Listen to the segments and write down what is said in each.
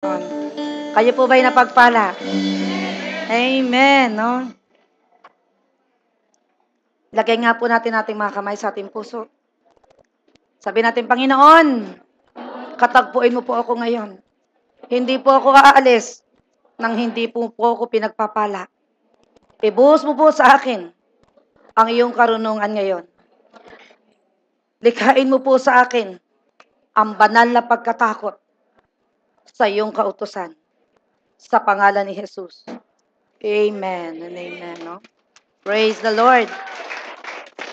Kayo po ba'y napagpala? Amen, no? Lagay nga po natin ating mga kamay sa ating puso. Sabi natin, Panginoon, katagpuin mo po ako ngayon. Hindi po ako aalis nang hindi po ako pinagpapala. Ibuhos mo po sa akin ang iyong karunungan ngayon. Likhain mo po sa akin ang banal na pagkatakot sa iyong kautusan. Sa pangalan ni Jesus. Amen and amen, no? Praise the Lord.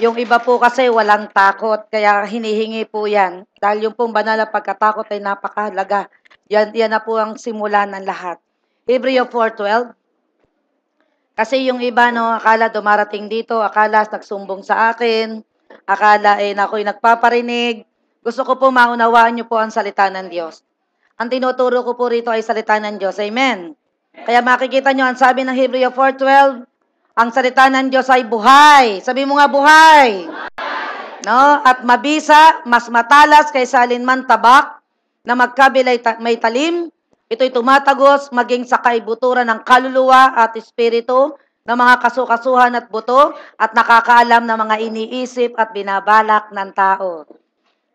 Yung iba po kasi walang takot, kaya hinihingi po yan. Dahil yung pong banal na pagkatakot ay napakahalaga. Yan na po ang simula ng lahat. Hebreo 4:12. Kasi yung iba, no, akala dumarating dito, akala nagsumbong sa akin, akala ako'y nagpaparinig. Gusto ko po maunawaan niyo po ang salita ng Diyos. Ang tinuturo ko po rito ay salita ng Diyos. Amen. Kaya makikita nyo, ang sabi ng Hebreo 4:12, ang salita ng Diyos ay buhay. Sabi mo nga, buhay. No? At mabisa, mas matalas kaysa alinman tabak, na magkabilay may talim. Ito'y tumatagos maging sa kaibuturan ng kaluluwa at espiritu, ng mga kasukasuhan at buto, at nakakaalam ng mga iniisip at binabalak ng tao.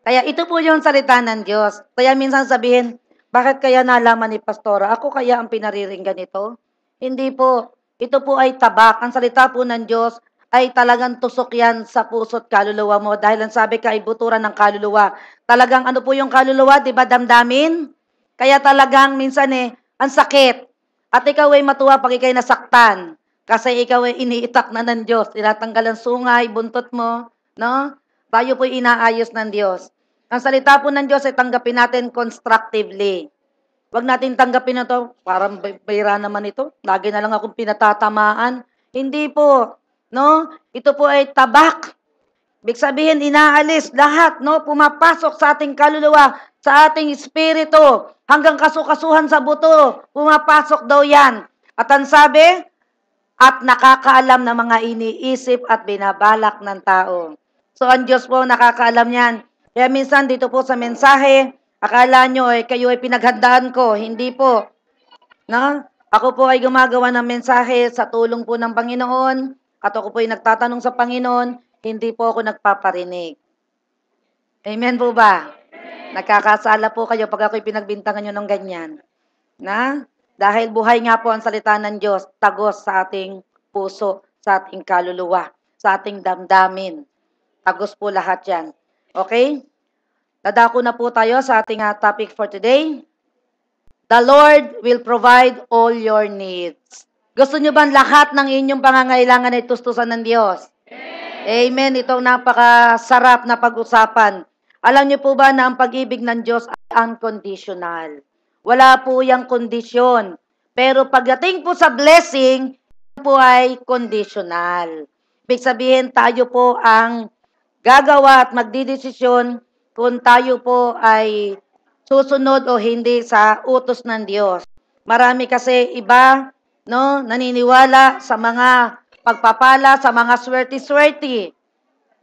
Kaya ito po yung salita ng Diyos. Kaya minsan sabihin, bakit kaya nalaman ni Pastora? Ako kaya ang pinariringgan ito? Hindi po. Ito po ay tabak. Ang salita po ng Diyos ay talagang tusok yan sa puso't kaluluwa mo. Dahil ang sabi ka ay buturan ng kaluluwa. Talagang ano po yung kaluluwa? Di ba damdamin? Kaya talagang minsan ang sakit. At ikaw ay matuwa pag ikaw'y nasaktan. Kasi ikaw ay iniitak na ng Diyos. Tinatanggal ang sungay, buntot mo. No? Tayo po'y inaayos ng Diyos. Ang salita po ng Diyos ay tanggapin natin constructively. Huwag natin tanggapin na to, parang bayra naman ito. Lagi na lang akong pinatatamaan. Hindi po. No? Ito po ay tabak. Ibig sabihin, inaalis lahat, no? Pumapasok sa ating kaluluwa, sa ating espiritu, hanggang kasukasuhan sa buto. Pumapasok daw yan. At ang sabi, at nakakaalam ng mga iniisip at binabalak ng tao. So, ang Diyos po nakakaalam yan. Kaya minsan dito po sa mensahe, akala nyo kayo ay pinaghandaan ko. Hindi po. No? Ako po ay gumagawa ng mensahe sa tulong po ng Panginoon. At ako po ay nagtatanong sa Panginoon, hindi po ako nagpaparinig. Amen po ba? Nagkakasala po kayo pag ako'y pinagbintangan nyo ng ganyan. Na? Dahil buhay nga po ang salita ng Diyos, tagos sa ating puso, sa ating kaluluwa, sa ating damdamin. Tagos po lahat yan. Okay? Dadako na po tayo sa ating topic for today. The Lord will provide all your needs. Gusto nyo ba lahat ng inyong pangangailangan ay tustusan ng Diyos? Amen. Itong napakasarap na pag-usapan. Alam niyo po ba na ang pag-ibig ng Diyos ay unconditional? Wala po yung kondisyon. Pero pagdating po sa blessing, po ay conditional. Ibig sabihin, tayo po ang gagawa at magdidesisyon kung tayo po ay susunod o hindi sa utos ng Diyos. Marami kasi iba, no, naniniwala sa mga pagpapala, sa mga swerte-swerte.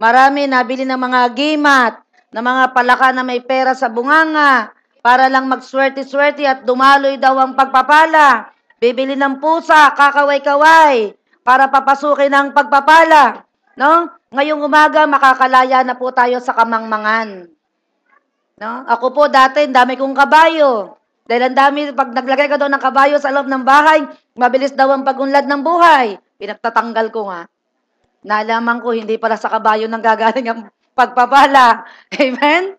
Marami nabili ng mga gimat, ng mga palaka na may pera sa bunganga, para lang magswerte-swerte at dumaloy daw ang pagpapala. Bibili ng pusa, kakaway-kaway, para papasukin ang pagpapala. No? Ngayong umaga, makakalaya na po tayo sa kamangmangan. No? Ako po dati, dami kong kabayo. Dahil ang dami, pag naglagay ka daw ng kabayo sa loob ng bahay, mabilis daw ang pagunlad ng buhay. Pinagtatanggal ko nga. Nalaman ko, hindi pala sa kabayo nang gagaling ang pagpapala. Amen?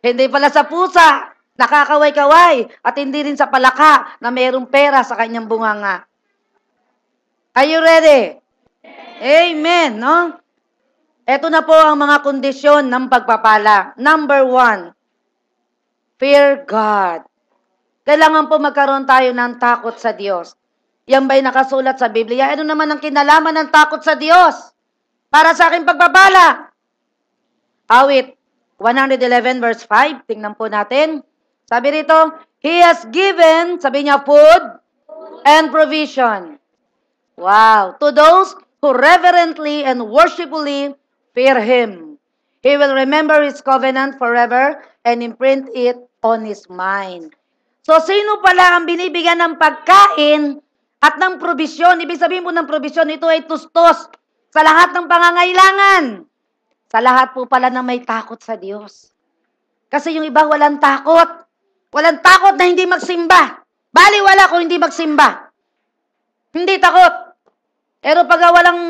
Hindi pala sa pusa, nakakaway-kaway, at hindi rin sa palaka na mayroong pera sa kanyang bunganga. Are you ready? Amen, no? Ito na po ang mga kondisyon ng pagpapala. Number 1, fear God. Kailangan po magkaroon tayo ng takot sa Diyos. Yan ba'y nakasulat sa Biblia? Ano naman ang kinalaman ng takot sa Diyos? Para sa aking pagpapala. Awit 111 verse 5. Tingnan po natin. Sabi rito, He has given, sabi niya, food and provision. Wow. To those who reverently and worshipfully fear Him. He will remember His covenant forever and imprint it on his mind. So, sino pala ang binibigyan ng pagkain at ng probisyon? Ibig sabihin po ng probisyon, ito ay tustos sa lahat ng pangangailangan. Sa lahat po pala na may takot sa Diyos. Kasi yung iba walang takot. Walang takot na hindi magsimba. Baliwala kung hindi magsimba. Hindi takot. Pero pag walang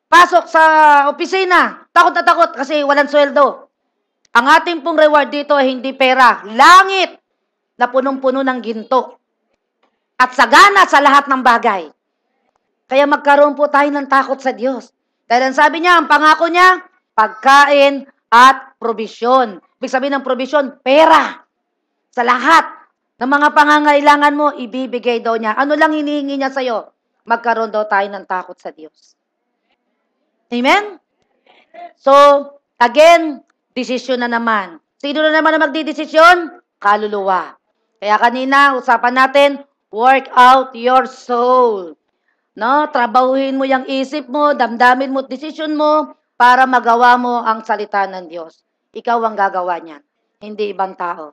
pasok sa opisina, takot na takot kasi walang sweldo. Ang ating pong reward dito ay hindi pera. Langit na punong-puno ng ginto. At sagana sa lahat ng bagay. Kaya magkaroon po tayo ng takot sa Diyos. Dahil ang sabi niya, ang pangako niya, pagkain at probisyon. Ibig sabihin ng probisyon, pera. Sa lahat ng mga pangangailangan mo, ibibigay daw niya. Ano lang hinihingi niya sa'yo? Magkaroon daw tayo ng takot sa Diyos. Amen? So, again, desisyon na naman. Sino na naman ang magdidesisyon? Kaluluwa. Kaya kanina, usapan natin, work out your soul. No? Trabahuhin mo yung isip mo, damdamin mo, desisyon mo, para magawa mo ang salita ng Diyos. Ikaw ang gagawa niyan, hindi ibang tao.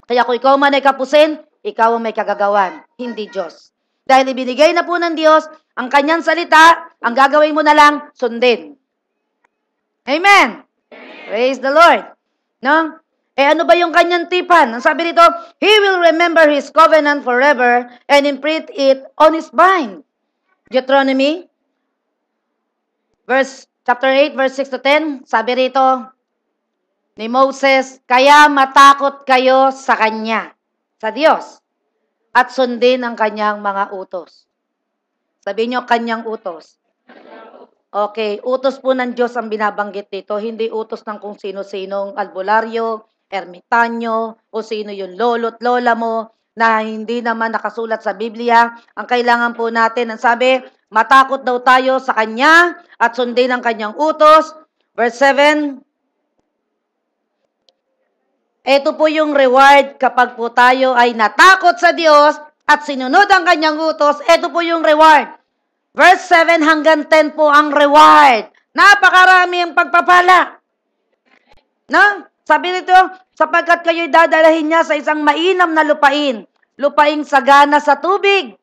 Kaya kung ikaw man ay kapusin, ikaw ang may kagagawan, hindi Diyos. Dahil ibinigay na po ng Diyos ang kanyang salita, ang gagawin mo na lang, sundin. Amen! Praise the Lord! No? Ano ba yung kanyang tipan? Ang sabi dito, He will remember His covenant forever and imprint it on His mind. Deuteronomy, chapter 8, verse 6 to 10, sabi rito ni Moses, kaya matakot kayo sa Kanya, sa Diyos, at sundin ang Kanyang mga utos. Sabi nyo, Kanyang utos. Okay, utos po ng Diyos ang binabanggit dito, hindi utos ng kung sino-sinong albularyo, ermitanyo, o sino yung lolo't lola mo, na hindi naman nakasulat sa Biblia. Ang kailangan po natin, ang sabi, matakot daw tayo sa Kanya at sundin ang Kanyang utos. Verse 7, ito po yung reward kapag po tayo ay natakot sa Diyos at sinunod ang Kanyang utos. Ito po yung reward. Verse 7 hanggang 10 po ang reward. Napakarami ang pagpapala. No? Sabi nito, sapagkat kayo'y dadalahin niya sa isang mainam na lupain. Lupaing sagana sa tubig.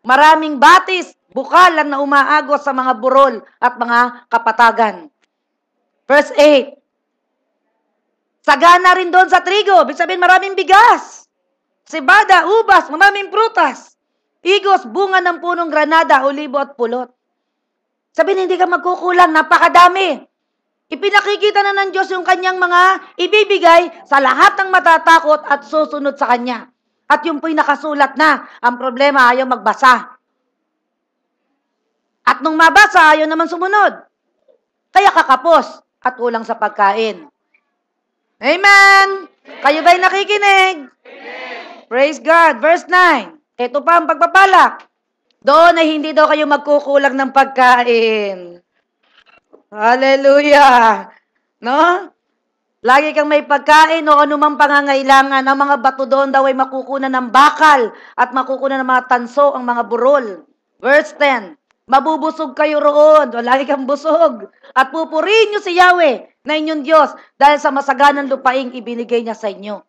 Maraming batis, bukalan na umaagos sa mga burol at mga kapatagan. Verse 8. Sagana rin doon sa trigo. Ibig sabihin maraming bigas. Sibada, ubas, maraming prutas. Igos, bunga ng punong granada, olibo at pulot. Sabihin hindi ka magkukulang, napakadami. Ipinakikita na ng Diyos yung kanyang mga ibibigay sa lahat ng matatakot at susunod sa kanya. At yung po'y nakasulat na. Ang problema, ayaw magbasa. At nung mabasa, ayaw naman sumunod. Kaya kakapos at kulang sa pagkain. Amen! Kayo ba'y nakikinig? Amen. Praise God. Verse 9. Ito pa ang pagpapala. Doon ay hindi daw kayo magkukulang ng pagkain. Hallelujah! No? Lagi kang may pagkain o anumang pangangailangan. Ang mga bato doon daw ay makukunan ng bakal at makukunan ng mga tanso ang mga burol. Verse 10. Mabubusog kayo roon. O lagi kang busog. At pupurihin nyo si Yahweh na inyong Diyos dahil sa masaganang lupaing ibinigay niya sa inyo.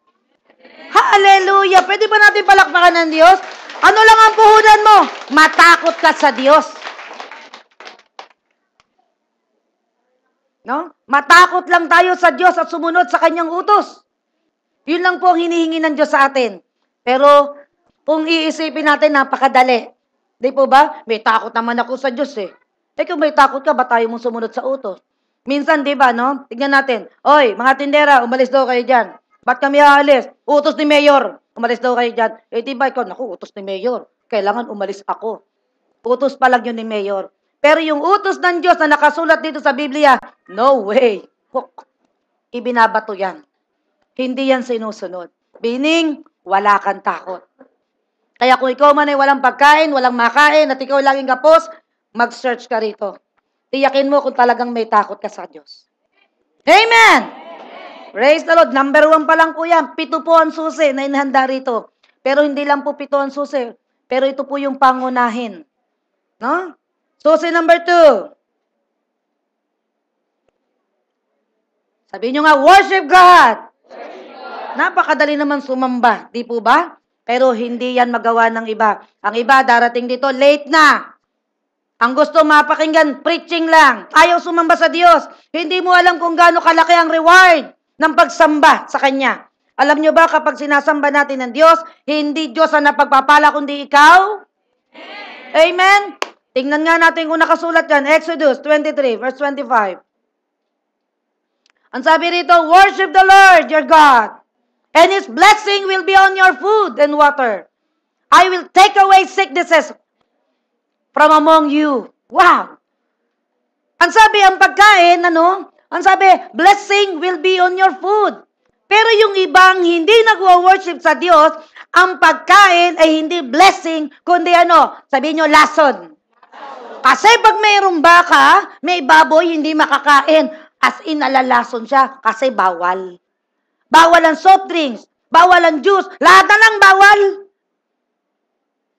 Hallelujah! Pwede ba natin palakpakan ng Diyos? Ano lang ang puhunan mo? Matakot ka sa Diyos. No? Matakot lang tayo sa Diyos at sumunod sa Kanyang utos. Yun lang po ang hinihingi ng Diyos sa atin. Pero kung iisipin natin, napakadali. Di po ba? May takot naman ako sa Diyos eh. Kung may takot ka, ba tayo mong sumunod sa utos? Minsan, di ba, no? Tignan natin. Oy, mga tindera, umalis daw kayo dyan. Ba't kami aalis? Utos ni Mayor. Umalis daw kayo dyan. Di ba ikaw? Naku, utos ni Mayor. Kailangan umalis ako. Utos pa lang yun ni Mayor. Pero yung utos ng Diyos na nakasulat dito sa Biblia, no way. Ibinabato yan. Hindi yan sinusunod. Meaning, wala kang takot. Kaya kung ikaw man ay walang pagkain, walang makain, at ikaw laging kapos, mag-search ka rito. Tiyakin mo kung talagang may takot ka sa Diyos. Amen! Praise the Lord. Number 1 pa lang po yan. 7 po ang susi na inihanda rito. Pero hindi lang po 7 ang susi. Pero ito po yung pangunahin. No? Susi number 2. Sabihin nyo nga, worship God. Napakadali naman sumamba, di po ba? Pero hindi yan magawa ng iba. Ang iba, darating dito, late na. Ang gusto mapakinggan, preaching lang. Ayaw sumamba sa Diyos. Hindi mo alam kung gaano kalaki ang reward ng pagsamba sa Kanya. Alam nyo ba kapag sinasamba natin ng Diyos, hindi Diyos ang napagpapala kundi ikaw? Amen? Tingnan nga natin kung nakasulat yan. Exodus 23, verse 25. Ang sabi rito, worship the Lord your God, and His blessing will be on your food and water. I will take away sicknesses from among you. Wow! Ang sabi, ang pagkain, ang sabi, blessing will be on your food. Pero yung ibang hindi nagwa-worship sa Diyos, ang pagkain ay hindi blessing, kundi sabihin nyo, lason. Kasi pag mayroong baka, may baboy, hindi makakain. As in, alalason siya kasi bawal. Bawal ang soft drinks, bawal ang juice, lahat na lang bawal.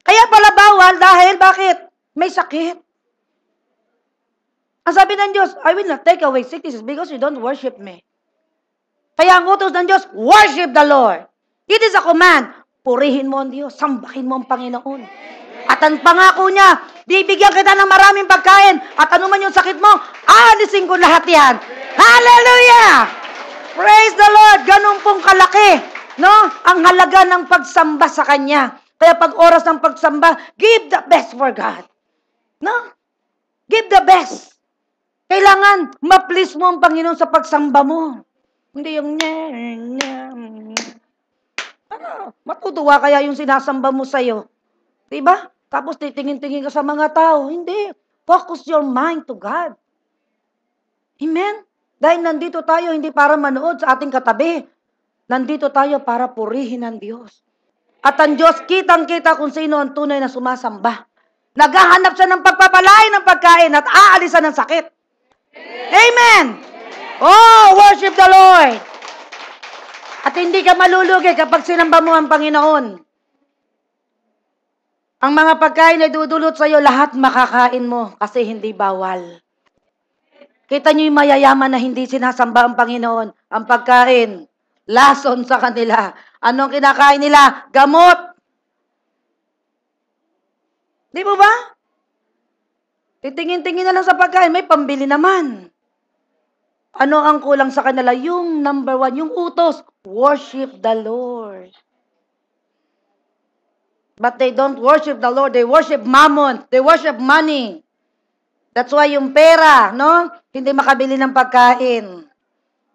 Kaya pala bawal dahil bakit? May sakit. Ang sabi ng Diyos, I will not take away sicknesses because you don't worship me. Kaya ang utos ng Diyos, worship the Lord. It is a command. Purihin mo ang Diyos, sambahin mo ang Panginoon. At ang pangako niya, bibigyan kita ng maraming pagkain at anuman yung sakit mo, alisin ko lahat yan. Hallelujah! Praise the Lord! Ganun pong kalaki, ang halaga ng pagsamba sa Kanya. Kaya pag oras ng pagsamba, give the best for God. Give the best. Kailangan ma-please mo ang Panginoon sa pagsamba mo. Hindi yung matutuwa kaya yung sinasamba mo sa'yo. Diba? Tapos titingin-tingin ka sa mga tao. Hindi. Focus your mind to God. Amen? Dahil nandito tayo hindi para manood sa ating katabi. Nandito tayo para purihin ang Diyos. At ang Diyos, kitang-kita kung sino ang tunay na sumasamba. Naghahanap siya ng pagpapalain ng pagkain at aalisan ng sakit. Amen! Oh, worship the Lord! At hindi ka malulugi kapag sinamba mo ang Panginoon. Ang mga pagkain ay dudulot sa iyo, lahat makakain mo kasi hindi bawal. Kita niyo yung mayayaman na hindi sinasamba ang Panginoon. Ang pagkain, lason sa kanila. Anong kinakain nila? Gamot. Di ba ba? Titingin-tingin na lang sa pagkain, may pambili naman. Ano ang kulang sa kanila? Yung number 1, yung utos, worship the Lord. But they don't worship the Lord. They worship mammon. They worship money. That's why yung pera, hindi makabili ng pagkain.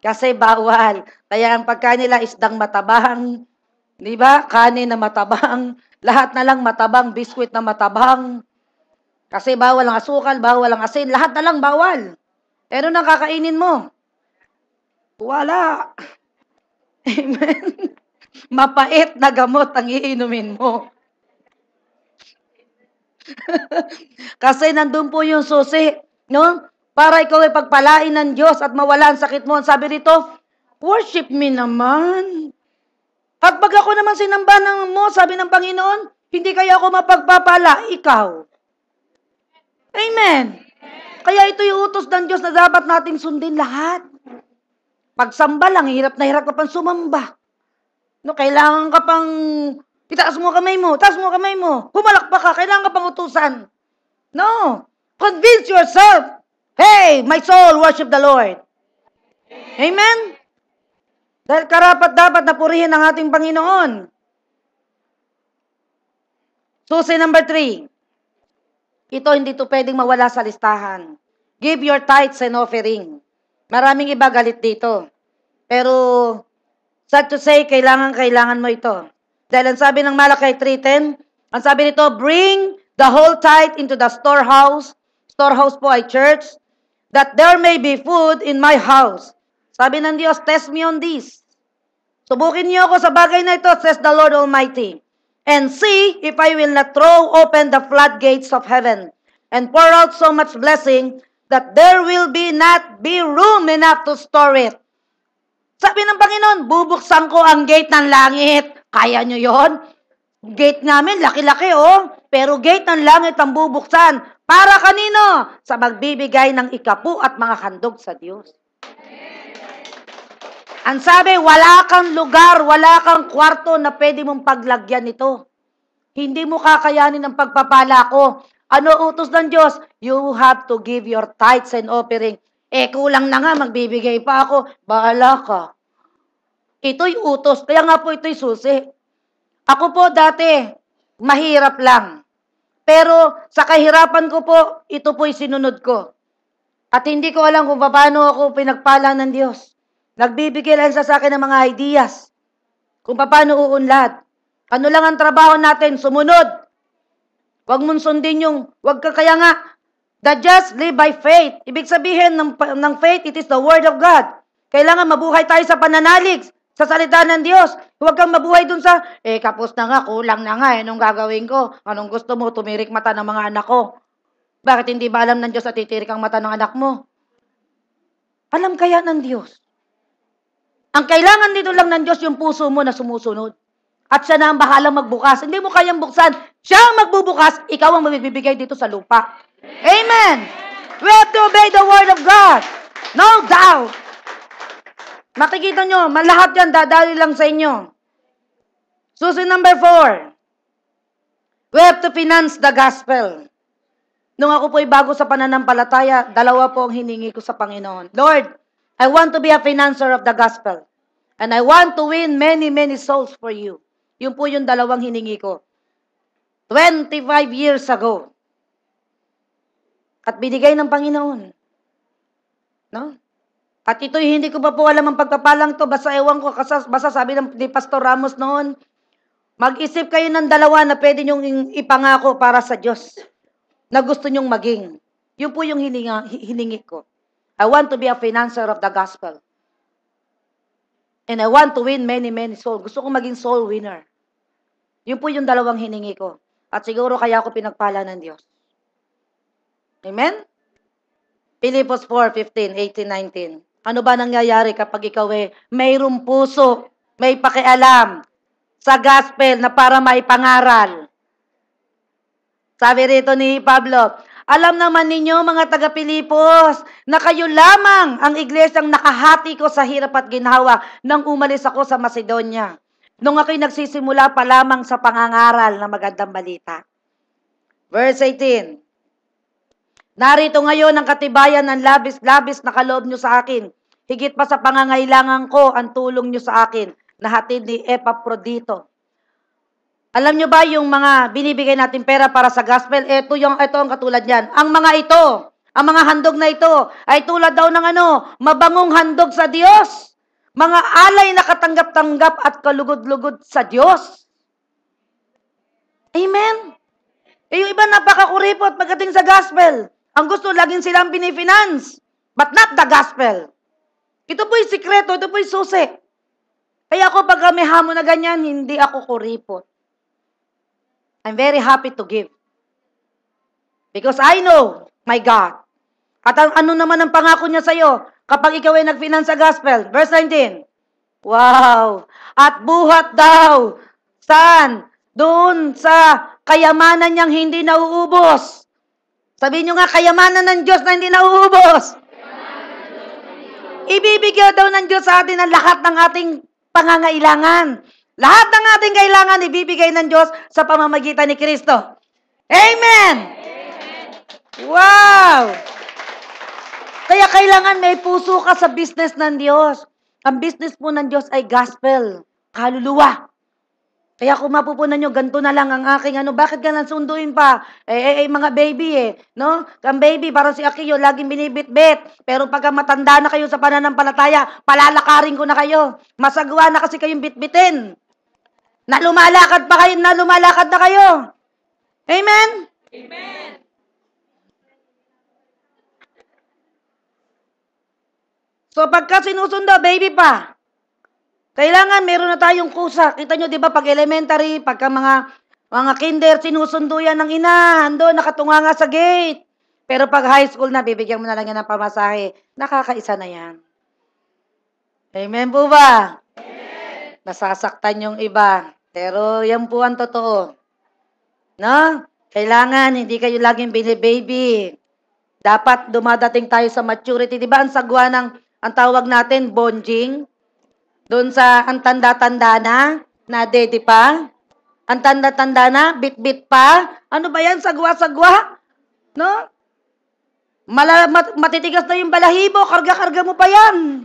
Kasi bawal. Kaya ang pagkain nila isdang matabang. Di ba? Kanin na matabang. Lahat na lang matabang. Biskuit na matabang. Kasi bawal ang asukal, bawal ang asin. Lahat na lang bawal. Pero nang kakainin mo? Wala. Amen. Mapait na gamot ang iinumin mo. Kasi nandun po yung susi, para ikaw ay pagpalain ng Diyos at mawala ang sakit mo. Ang sabi rito, worship me naman. At pag ako naman sinamba mo, sabi ng Panginoon, hindi kaya ako mapagpapala, ikaw. Amen. Kaya ito yung utos ng Diyos na dapat nating sundin lahat. Pagsamba lang, hirap na hirap ka pang sumamba. Kailangan ka pang itaas mo kamay mo, taas mo kamay mo. Humalakpak ka, kailangan ka pang utusan. No. Convince yourself. Hey, my soul, worship the Lord. Amen? Dahil karapat-dapat na purihin ang ating Panginoon. Susi number 3. Ito, hindi to pwedeng mawala sa listahan. Give your tithes and offering. Maraming iba galit dito. Pero, sad to say, kailangan mo ito. Dahil ang sabi ng Malakay 3:10, ang sabi nito, bring the whole tithe into the storehouse. Storehouse po ay church. That there may be food in my house. Sabi ng Diyos, test me on this. Subukin niyo ako sa bagay na ito, says the Lord Almighty. And see if I will not throw open the floodgates of heaven and pour out so much blessing that there will not be room enough to store it. Sabi ng Panginoon, bubuksan ko ang gate ng langit. Kaya nyo yon? Gate namin, laki-laki Pero gate ng langit ang bubuksan. Para kanino? Sa magbibigay ng ikapu at mga handog sa Diyos. Ang sabi, wala kang lugar, wala kang kwarto na pwede mong paglagyan ito. Hindi mo kakayanin ang pagpapala ko. Ano utos ng Diyos? You have to give your tithes and offering. Kulang na nga, magbibigay pa ako. Bahala ka. Ito'y utos. Kaya nga po ito'y susi. Ako po dati, mahirap lang. Pero sa kahirapan ko po, ito po'y sinunod ko. At hindi ko alam kung paano ako pinagpala ng Diyos. Nagbibigay lang sa akin ng mga ideas. Kung paano uunlad. Ano lang ang trabaho natin? Sumunod. Huwag mong sundin huwag ka kaya nga, the just live by faith. Ibig sabihin ng faith, it is the word of God. Kailangan mabuhay tayo sa pananalig, sa salita ng Diyos. Huwag kang mabuhay dun sa, kapos na nga, kulang na nga, anong gagawin ko? Anong gusto mo? Tumirik mata ng mga anak ko. Bakit hindi ba alam ng Diyos at titirik ang mata ng anak mo? Alam kaya ng Diyos. Ang kailangan dito lang ng Diyos yung puso mo na sumusunod. At siya na ang bahalang magbukas. Hindi mo kayang buksan. Siya ang magbubukas. Ikaw ang magbibigay dito sa lupa. Amen. We have to obey the word of God. No doubt. Makikita nyo, malahat yan, dadali lang sa inyo. Susunod number 4. We have to finance the gospel. Nung ako po'y bago sa pananampalataya, 2 po ang hiningi ko sa Panginoon. Lord, I want to be a financer of the gospel. And I want to win many, many souls for you. Yun po yung 2 hiningi ko. 25 years ago. At binigay ng Panginoon. No? At ito'y hindi ko pa po alam ang pagpapalang to. Basta ewan ko, basta sabi ni Pastor Ramos noon, mag-isip kayo ng 2 na pwede nyong ipangako para sa Diyos. Na gusto nyong maging. Yun po yung hiningi ko. I want to be a financer of the gospel. And I want to win many, many souls. Gusto ko maging soul winner. Yun po yung 2 hiningi ko. At siguro kaya ako pinagpala ng Diyos. Amen? Philippians 4:15, 18, 19. Ano ba nangyayari kapag ikaw mayroong puso, may pakialam sa gospel na para maipangaral? Sabi rito ni Pablo, alam naman ninyo mga taga-Pilipos na kayo lamang ang iglesyang nakahati ko sa hirap at ginhawa nang umalis ako sa Macedonia. Nung ako'y nagsisimula pa lamang sa pangangaral ng magandang balita. Verse 18. Narito ngayon ang katibayan ng labis-labis na kaloob nyo sa akin. Higit pa sa pangangailangan ko ang tulong nyo sa akin na hatid ni Epaprodito. Alam nyo ba yung mga binibigay natin pera para sa gospel? Ito ang katulad yan. Ang mga handog na ito, ay tulad daw ng mabangong handog sa Diyos. Mga alay na katanggap-tanggap at kalugod-lugod sa Diyos. Amen? Yung iba napakakuripot pagdating sa gospel. Ang gusto, laging silang binifinance. But not the gospel. Ito po'y sikreto, ito po'y susi. Kaya ako pag may hamon na ganyan, hindi ako kuripot. I'm very happy to give. Because I know my God. At ano naman ang pangako niya sa'yo kapag ikaw ay nag-finance sa gospel? Verse 19. Wow! At buhat daw. Saan? Doon sa kayamanan niyang hindi nauubos. Sabihin niyo nga, kayamanan ng Diyos na hindi nauubos. Ibibigay daw ng Diyos sa atin ang lahat ng ating pangangailangan. Lahat ng ating kailangan ibibigay ng Diyos sa pamamagitan ni Kristo. Amen! Wow! Kaya kailangan may puso ka sa business ng Diyos. Ang business po ng Diyos ay gospel, kaluluwa. Kaya kung mapupunan nyo, ganito na lang ang aking bakit ganun sunduin pa? Mga baby no? Ang baby, parang si Akiyo, laging binibit-bit. Pero pagka matanda na kayo sa pananampalataya, palalakarin ko na kayo. Masagwa na kasi kayong bitbitin. Na lumalakad na kayo. Amen? Amen. So pagka sinusundo, baby pa. Kailangan meron na tayong kusa. Kita nyo, di ba, pag elementary, pagka mga kinder, sinusundo yan ng ina. Ando, nakatunga nga sa gate. Pero pag high school na, bibigyan mo na lang yan ng pamasahe. Nakakaisa na yan. Amen po ba? Amen. Nasasaktan yung iba. Pero yan po ang totoo. No? Kailangan, hindi kayo laging binibaby. Dapat dumadating tayo sa maturity. Di ba ang sagwa ang tawag natin, bonjing? Doon sa ang tanda-tanda na dede pa. Ang tanda-tanda na, bit-bit pa. Ano ba yan? Sagwa-sagwa? No? Matitigas na yung balahibo, karga-karga mo pa yan.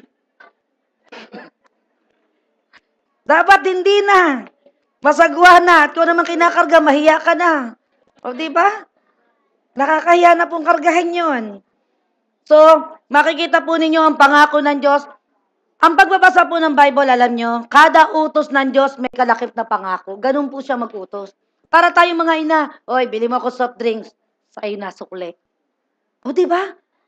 Dapat hindi na. Masagwa na. At kung naman kinakarga, mahiya ka na. O, di ba? Nakakahiya na pong kargahin yun. So, makikita po ninyo ang pangako ng Diyos. Ang pagbabasa po ng Bible, alam nyo, kada utos ng Diyos may kalakip na pangako. Ganun po siya mag-utos. Para tayong mga ina, oy, bili mo ako soft drinks. Sa iyo na sukli. O, di ba?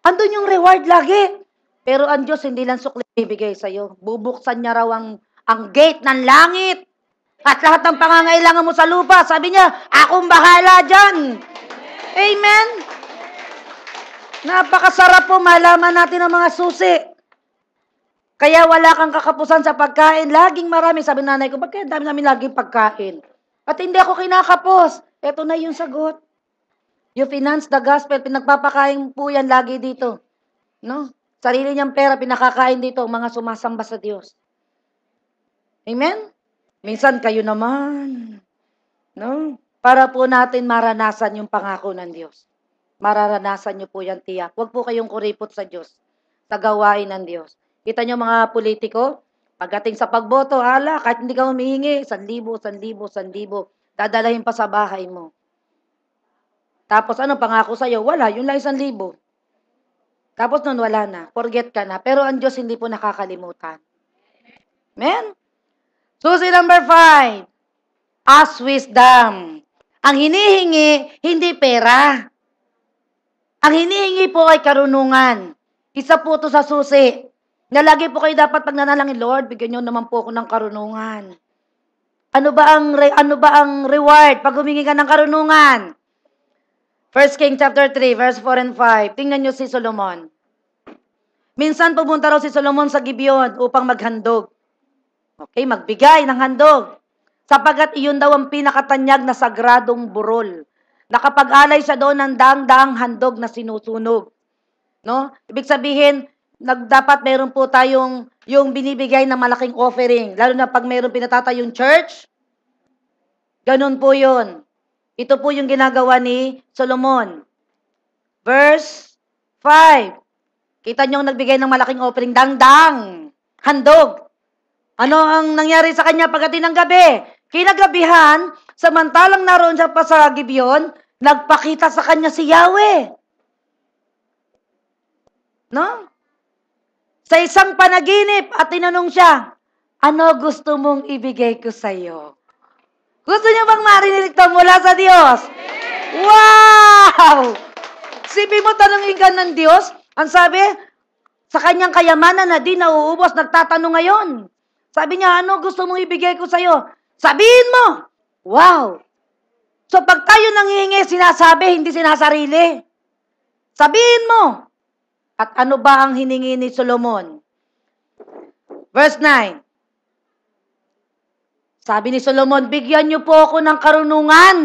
Andun yung reward lagi. Pero ang Diyos hindi lang sukli bibigay sa iyo. Bubuksan niya raw ang gate ng langit. At lahat ng pangangailangan mo sa lupa. Sabi niya, akong bahala dyan. Amen? Napakasarap po malaman natin ang mga susi. Kaya wala kang kakapusan sa pagkain. Laging marami. Sabi nanay ko, bakit dami namin laging pagkain? At hindi ako kinakapos. Ito na yung sagot. You finance the gospel. Pinagpapakain po yan lagi dito. No? Sarili niyang pera, pinakakain dito ang mga sumasamba sa Diyos. Amen? Minsan kayo naman. No? Para po natin maranasan yung pangako ng Diyos. Mararanasan niyo po yan, tiyak. Huwag po kayong kuripot sa Diyos. Sa gawain ng Diyos. Kita niyo mga politiko, pagdating sa pagboto, hala, kahit hindi ka humihingi, 1,000, 1,000, 1,000, dadalahin pa sa bahay mo. Tapos ano, pangako sa'yo? Wala, yun lang 1,000. Tapos nun, wala na. Forget ka na. Pero ang Diyos hindi po nakakalimutan. Amen? Susi number 5. Ask wisdom. Ang hinihingi, hindi pera. Ang hinihingi po ay karunungan. Isa po ito sa susi. Nalagi po kayo dapat pag nanalangin, Lord, bigyan niyo naman po ako ng karunungan. Ano ba ang reward pag humingi ka ng karunungan? 1 King chapter 3, verse 4 and 5. Tingnan niyo si Solomon. Minsan pumunta raw si Solomon sa Gibeon upang maghandog. Okay, magbigay ng handog. Sapagat iyon daw ang pinakatanyag na sagradong burol. Nakapag-alay siya doon ng daang-daang handog na sinusunog. No? Ibig sabihin, dapat meron po tayong yung binibigay na malaking offering. Lalo na pag meron pinatatayong church, ganun po yun. Ito po yung ginagawa ni Solomon. Verse 5. Kita nyo nagbigay ng malaking offering, dang-dang, handog. Ano ang nangyari sa kanya pagdating ng gabi? Kinagabihan, samantalang naroon siya pa sa Gibeon, nagpakita sa kanya si Yahweh. No? Sa isang panaginip at tinanong siya, ano gusto mong ibigay ko sa iyo? Gusto niyo bang marinig ito mula sa Diyos? Wow! Sipi mo, tanongin ka ng Diyos. Ang sabi, sa kanyang kayamanan na di nauubos, nagtatanong ngayon. Sabi niya, ano gusto mong ibigay ko sa iyo? Sabihin mo! Wow! So pag tayo nanghihingi, sinasabi, hindi sinasarili. Sabihin mo! At ano ba ang hiningi ni Solomon? Verse 9. Sabi ni Solomon, bigyan niyo po ako ng karunungan.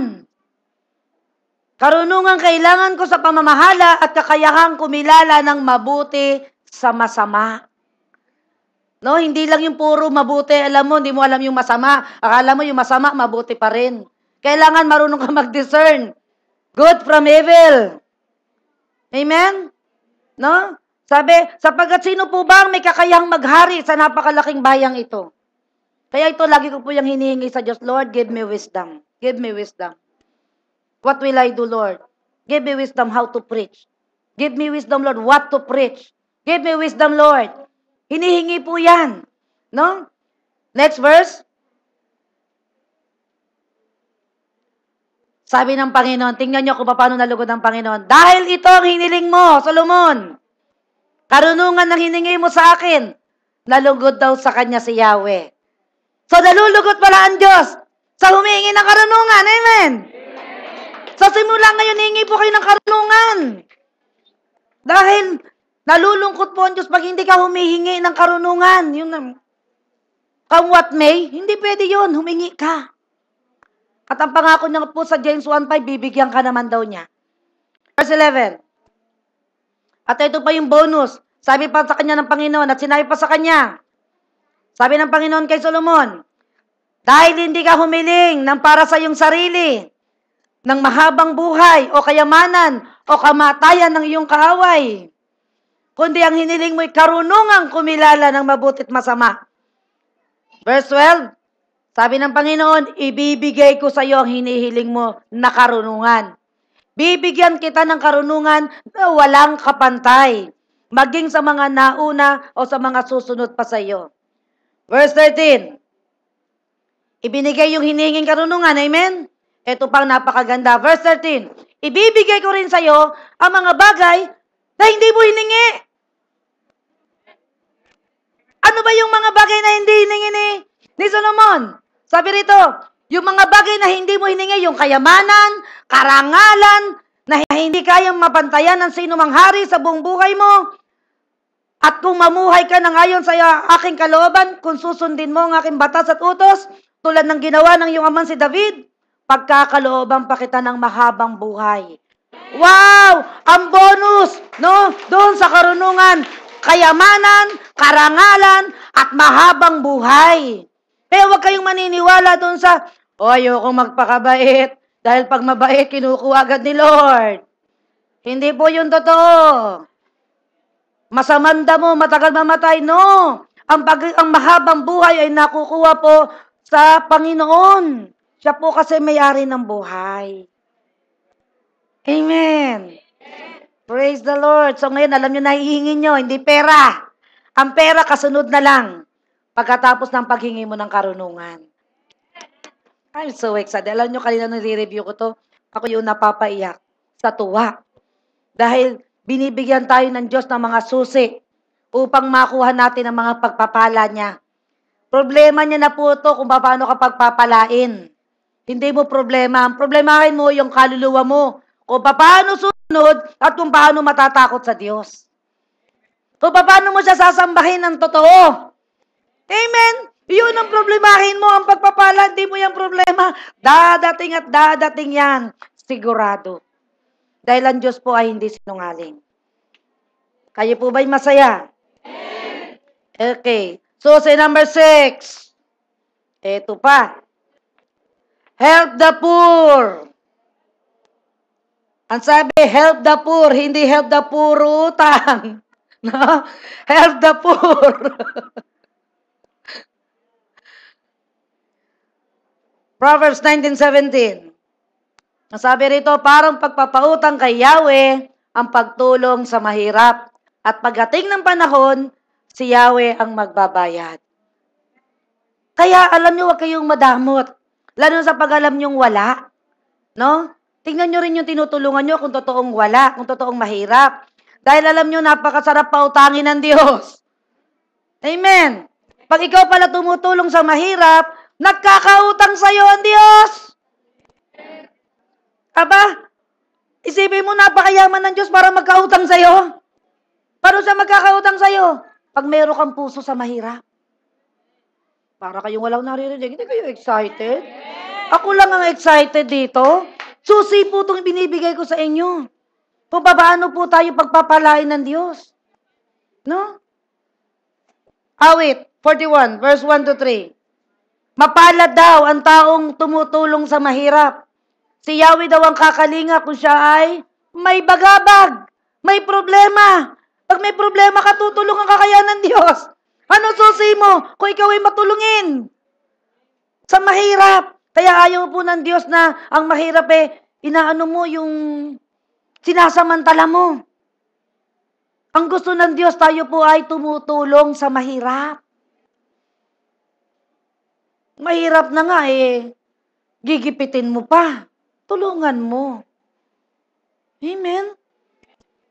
Karunungan kailangan ko sa pamamahala at kakayahang kumilala ng mabuti sa masama. No, hindi lang yung puro mabuti. Alam mo, hindi mo alam yung masama. Akala mo yung masama, mabuti pa rin. Kailangan marunong ka mag-discern. Good from evil. Amen? No? Sabi, sapagat sino po ba ang may kakayahang maghari sa napakalaking bayang ito? Kaya ito, lagi ko po yung hinihingi sa Diyos, Lord, give me wisdom. Give me wisdom. What will I do, Lord? Give me wisdom how to preach. Give me wisdom, Lord, what to preach. Give me wisdom, Lord. Hinihingi po yan. No? Next verse. Sabi ng Panginoon, tingnan niyo kung paano nalugod ng Panginoon. Dahil ito ang hiniling mo, Solomon. Karunungan ng hiningi mo sa akin. Nalugod daw sa kanya si Yahweh. So, nalulugod pala ang Diyos sa humingi ng karunungan. Amen? Sa simula ngayon, hingi po kayo ng karunungan. Dahil nalulungkot po ang Diyos pag hindi ka humihingi ng karunungan. Yung come what may, hindi pwede yun. Humingi ka. At ang pangako niya po sa James 1:5, bibigyan ka naman daw niya. Verse 11. At ito pa yung bonus. Sabi pa sa kanya ng Panginoon at sinabi pa sa kanya, Sabi ng Panginoon kay Solomon, dahil hindi ka humiling ng para sa iyong sarili, ng mahabang buhay o kayamanan o kamatayan ng iyong kaaway, kundi ang hiniling mo'y karunungang kumilala ng mabutit masama. Verse 12, sabi ng Panginoon, ibibigay ko sa iyo ang hinihiling mo na karunungan. Bibigyan kita ng karunungan na walang kapantay, maging sa mga nauna o sa mga susunod pa sa iyo. Verse 13, ibinigay yung hinihinging karunungan, amen? Ito pang napakaganda. Verse 13, ibibigay ko rin sa iyo ang mga bagay na hindi mo hiningi. Ano ba yung mga bagay na hindi hiningi ni Solomon? Sabi rito, yung mga bagay na hindi mo hiningi, yung kayamanan, karangalan, na hindi kayang mapantayan ng sino mang hari sa buong buhay mo. At kung mamuhay ka na ngayon sa aking kalooban, kung susundin mo ang aking batas at utos, tulad ng ginawa ng iyong amang si David, pagkakalooban pa kita ng mahabang buhay. Wow! Ang bonus, no? Doon sa karunungan, kayamanan, karangalan, at mahabang buhay. Kaya huwag kayong maniniwala doon sa, ayoko magpakabait, dahil pag mabait, kinukuha agad ni Lord. Hindi po yun totoo. Masamanda mo, matagal mamatay. No! Ang mahabang buhay ay nakukuha po sa Panginoon. Siya po kasi may-ari ng buhay. Amen. Praise the Lord. So ngayon, alam nyo, nahihingi nyo, hindi pera. Ang pera, kasunod na lang. Pagkatapos ng paghingi mo ng karunungan. I'm so excited. Alam nyo, kanina nire-review ko to, ako yung napapaiyak sa tuwa. Dahil binibigyan tayo ng Diyos ng mga susi upang makuha natin ang mga pagpapala niya. Problema niya na po ito kung paano ka pagpapalain. Hindi mo problema. Ang problemahin mo yung kaluluwa mo. Kung paano sunod at kung paano matatakot sa Diyos. Kung paano mo siya sasambahin ng totoo. Amen? Yun ang problemahin mo. Ang pagpapala, hindi mo yung problema. Dadating at dadating yan. Sigurado. Dahil ang Diyos po ay hindi sinungaling. Kayo po ba'y masaya? Okay. So, say number 6. Ito pa. Help the poor. Ang sabi, help the poor, hindi help the poor utang. No? Help the poor. Proverbs 19:17. Ang sabi rito, parang pagpapautang kay Yahweh ang pagtulong sa mahirap. At pagdating ng panahon, si Yahweh ang magbabayad. Kaya alam nyo, huwag kayong madamot. Lalo sa pag-alam nyong wala. No? Tingnan nyo rin yung tinutulungan nyo kung totoong wala, kung totoong mahirap. Dahil alam nyo, napakasarap pautangin ng Diyos. Amen. Pag ikaw pala tumutulong sa mahirap, nagkakautang sa'yo ang Diyos. Aba, isipin mo, napakayaman ng Diyos para magkautang sa'yo. Paano siya magkakautang sa'yo? Pag mayroon kang puso sa mahirap. Para kayong walang naririnig. Hindi kayo excited? Ako lang ang excited dito. Susi po itong binibigay ko sa inyo. Kung paano po tayo pagpapalain ng Diyos. No? Awit 41, verse 1-3. Mapalad daw ang taong tumutulong sa mahirap. Si Yahweh daw ang kakalinga kung siya ay may bagabag, may problema. Pag may problema ka, tutulungan ka kaya ng Diyos. Ano susi mo kung ikaw ay matulungin? Sa mahirap. Kaya ayaw po ng Diyos na ang mahirap inaano mo yung sinasamantala mo. Ang gusto ng Diyos, tayo po ay tumutulong sa mahirap. Mahirap na nga gigipitin mo pa. Tulungan mo. Amen?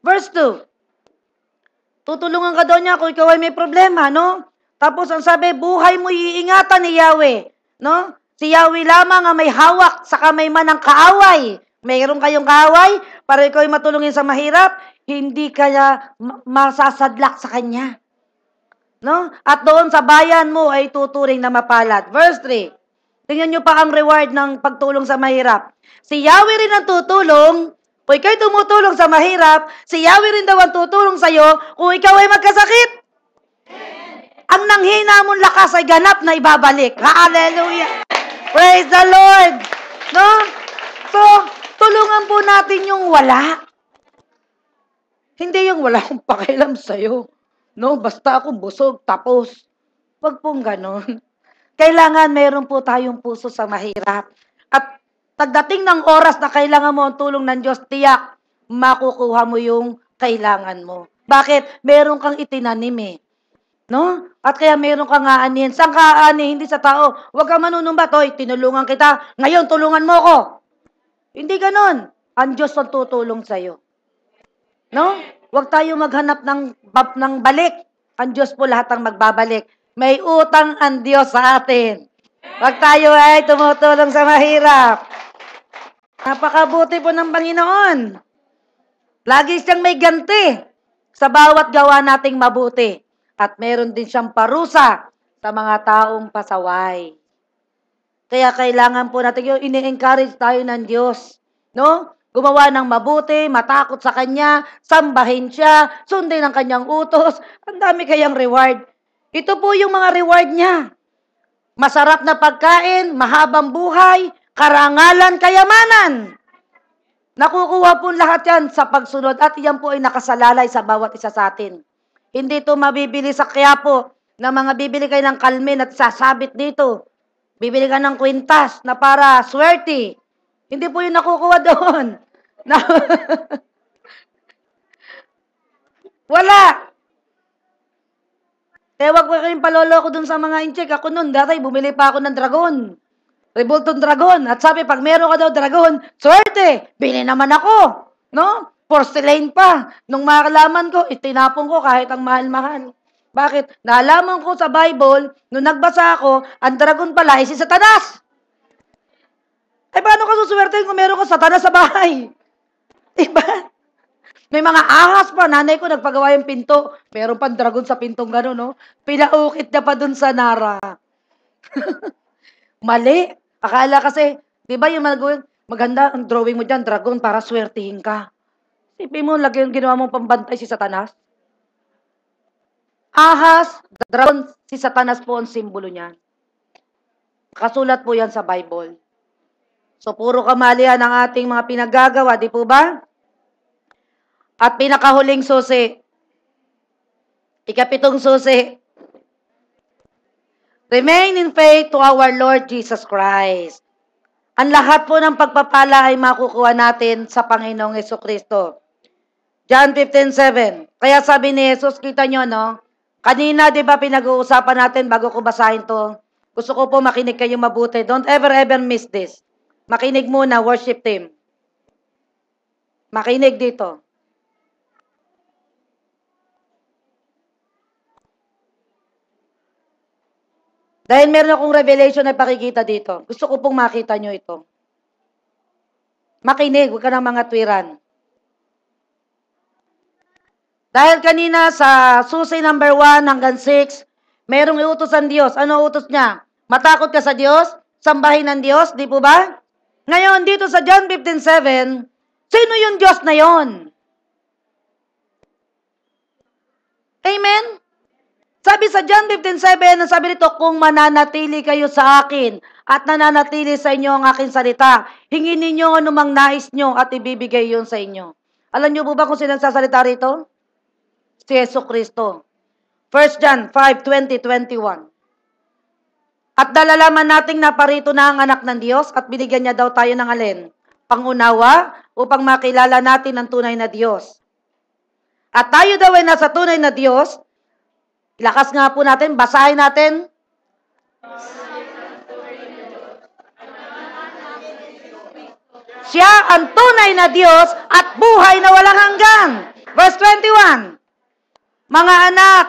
Verse 2. Tutulungan ka daw niya kung ikaw ay may problema, no? Tapos ang sabi, buhay mo iingatan ni Yahweh, no? Si Yahweh lamang ang may hawak sa kamay man ng kaaway. Mayroon kayong kaaway para ikaw ay matulungin sa mahirap, hindi kaya masasadlak sa kanya. No? At doon sa bayan mo ay tuturing na mapalad. Verse 3. Tingnan nyo pa ang reward ng pagtulong sa mahirap. Si Yahweh rin ang tutulong. Kung ikaw'y tumutulong sa mahirap, si Yahweh rin daw ang tutulong sa'yo kung ikaw ay magkasakit. ang nanghina mong lakas ay ganap na ibabalik. Hallelujah! Praise the Lord! No? So, tulungan po natin yung wala. Hindi yung wala akong pakialam sa'yo. No? Basta ako busog, tapos. Wag pong ganon. Kailangan meron po tayong puso sa mahirap. At pagdating ng oras na kailangan mo ang tulong ng Diyos, tiyak, makukuha mo yung kailangan mo. Bakit? Meron kang itinanim eh. No? At kaya meron kang aanihin. Saan ka aanihin? Hindi sa tao. Huwag kang manunumbat. Hoy, tinulungan kita. Ngayon, tulungan mo ko. Hindi ganon. Ang Diyos ang tutulong sa'yo. No? Huwag tayo maghanap ng balik. Ang Diyos po lahat ang magbabalik. May utang ang Diyos sa atin. Huwag tayo ay tumutulong sa mahirap. Napakabuti po ng Panginoon. Lagi siyang may ganti sa bawat gawa nating mabuti. At meron din siyang parusa sa mga taong pasaway. Kaya kailangan po natin yung ini-encourage tayo ng Diyos. No? Gumawa ng mabuti, matakot sa Kanya, sambahin siya, sundin ang Kanyang utos. Ang dami kayang reward. Ito po yung mga reward niya. Masarap na pagkain, mahabang buhay, karangalan, kayamanan. Nakukuha po lahat yan sa pagsunod at yan po ay nakasalalay sa bawat isa sa atin. Hindi ito mabibili sa Quiapo na mga bibili kayo ng kalmin at sasabit dito. Bibili ka ng kwintas na para swerte. Hindi po yung nakukuha doon. Wala. Kaya wag ko kayong paloloko dun sa mga incheck. Ako nun, dati bumili pa ako ng dragon. Revolton dragon. At sabi, pag meron ka daw dragon, swerte, bili naman ako. No? Porcelain pa. Nung makalaman ko, itinapon ko kahit ang mahal-mahal. Bakit? Naalaman ko sa Bible, nung nagbasa ako, ang dragon pala ay si Satanas. Eh, paano ka suswerte kung meron ka Satanas sa bahay? Diba? May mga ahas pa. Nanay ko nagpagawa yung pinto. Meron pang dragon sa pintong gano'n, no? Pinaukit niya pa dun sa Nara. Mali. Akala kasi, di ba yung maganda ang drawing mo dyan, dragon, para swertihin ka. Sipin mo, lagi yung ginawa mong pambantay si Satanas. Ahas, dragon, si Satanas po ang simbolo niyan. Kasulat po yan sa Bible. So, puro kamalian ang ating mga pinagagawa, di po ba? At pinakahuling susi, ikapitong susi, remain in faith to our Lord Jesus Christ. Ang lahat po ng pagpapala ay makukuha natin sa Panginoong Jesucristo. John 15:7. Kaya sabi ni Jesus, kita nyo, no? Kanina, di ba, pinag-uusapan natin bago ko basahin to. Gusto ko po makinig kayo mabuti. Don't ever miss this. Makinig muna, worship team. Makinig dito. Dahil meron akong revelation na pakikita dito. Gusto ko pong makita nyo ito. Makinig, huwag ka ng mga twiran. Dahil kanina sa susi number 1 hanggang 6, merong iutos ang Diyos. Ano utos niya? Matakot ka sa Diyos? Sambahin ng Diyos? Di po ba? Ngayon, dito sa John 15:7, sino yung Diyos na yon? Amen? Sabi sa John 15:7, sabi nito, kung mananatili kayo sa akin at nananatili sa inyo ang aking salita, hingin ninyo anumang nais nyo at ibibigay yun sa inyo. Alam nyo po ba kung sino nagsasalita rito? Si Jesucristo. 1 John 5:20-21. At dalalaman nating naparito na ang anak ng Diyos at binigyan niya daw tayo ng alin? Pangunawa upang makilala natin ang tunay na Diyos. At tayo daw ay nasa tunay na Diyos. Ilakas nga po natin, basahin natin. Siya ang tunay na Diyos at buhay na walang hanggan. Verse 21. Mga anak,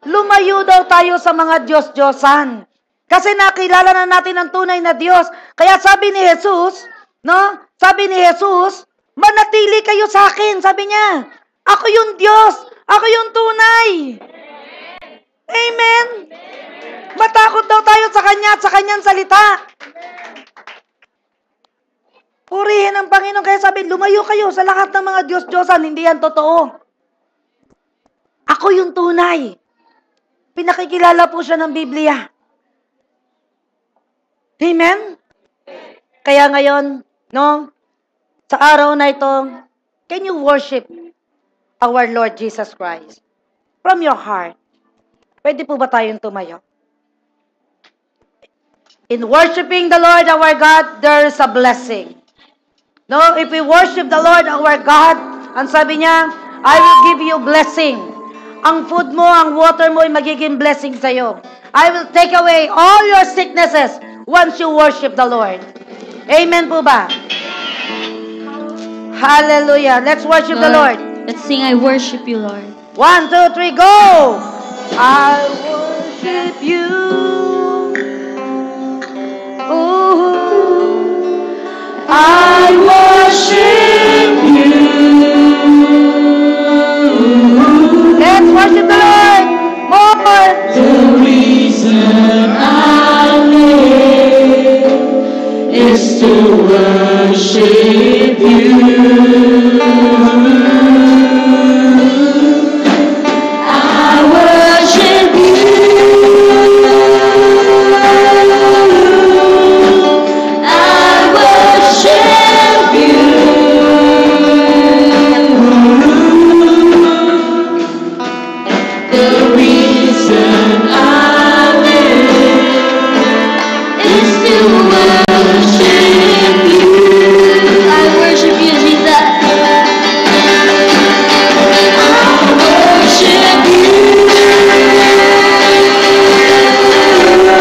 lumayo daw tayo sa mga Diyos-Diyosan. Kasi nakilala na natin ang tunay na Diyos. Kaya sabi ni Jesus, no? Sabi ni Jesus, manatili kayo sa akin. Sabi niya, ako yung Diyos. Ako yung tunay. Amen. Matakot daw tayo sa Kanya at sa Kanyang salita. Purihin ang Panginoon. Kaya sabi, lumayo kayo sa lahat ng mga Diyos-Diyosan. Hindi yan totoo. Ako yung tunay. Pinakikilala po siya ng Biblia. Amen? Kaya ngayon, no, sa araw na ito, can you worship our Lord Jesus Christ from your heart? Pwede po ba tayong tumayo? In worshiping the Lord our God, there is a blessing. No, if we worship the Lord our God, ang sabi niya, I will give you blessing. Ang food mo, ang water mo ay magiging blessing sa'yo. I will take away all your sicknesses once you worship the Lord. Amen po ba? Hallelujah. Let's worship the Lord. Let's sing, I worship you, Lord. 1, 2, 3, go! I worship you. Ooh, I worship you. Let's worship the Lord more. The reason I live is to worship you. I worship you. I worship you. The reason I live is to worship you. I worship you, Jesus.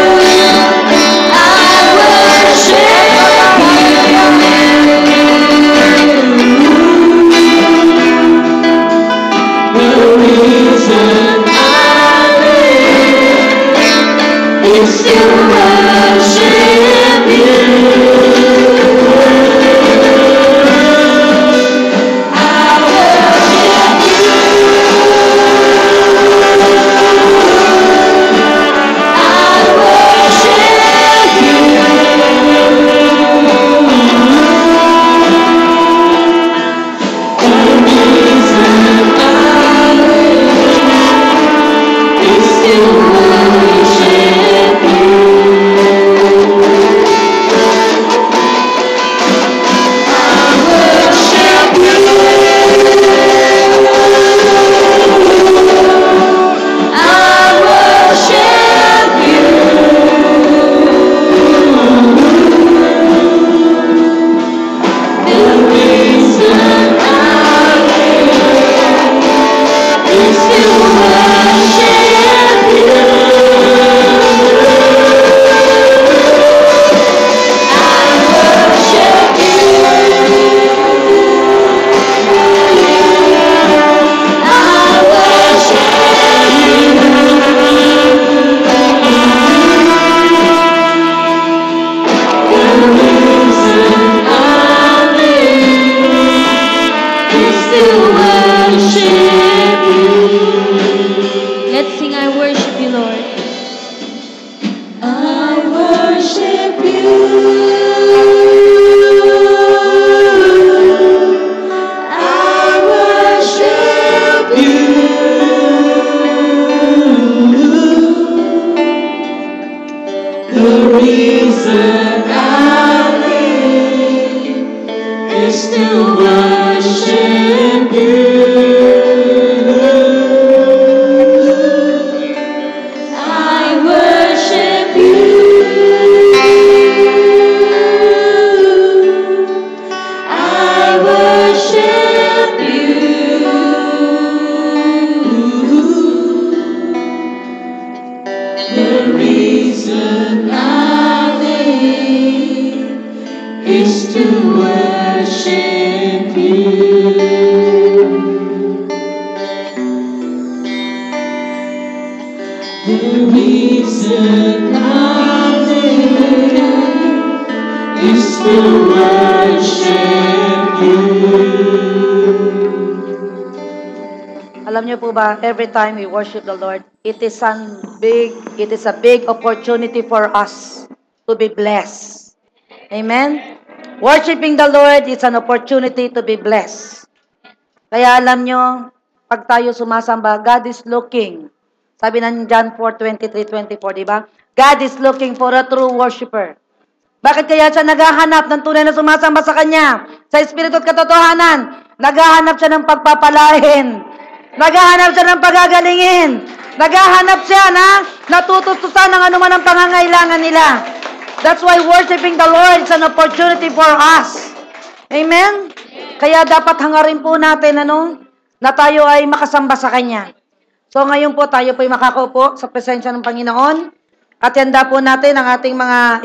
I worship you. I worship you. The reason I live is to worship you. Alam niyo po ba, every time we worship the Lord, it is a big opportunity for us to be blessed. Amen? Worshiping the Lord is an opportunity to be blessed. Kaya alam niyo, pag tayo sumasamba, God is looking Sabi ng John 4:23-24, di ba? God is looking for a true worshiper. Bakit kaya siya naghahanap ng tunay na sumasamba sa Kanya? Sa Espiritu at katotohanan. Naghahanap siya ng pagpapalain. Naghahanap siya ng pagagalingin. Naghahanap siya na natutustusan ng anuman ang pangangailangan nila. That's why worshiping the Lord is an opportunity for us. Amen? Kaya dapat hangarin po natin na tayo ay makasamba sa Kanya. So ngayon po tayo po ay makakaupo sa presensya ng Panginoon at handa po natin ang ating mga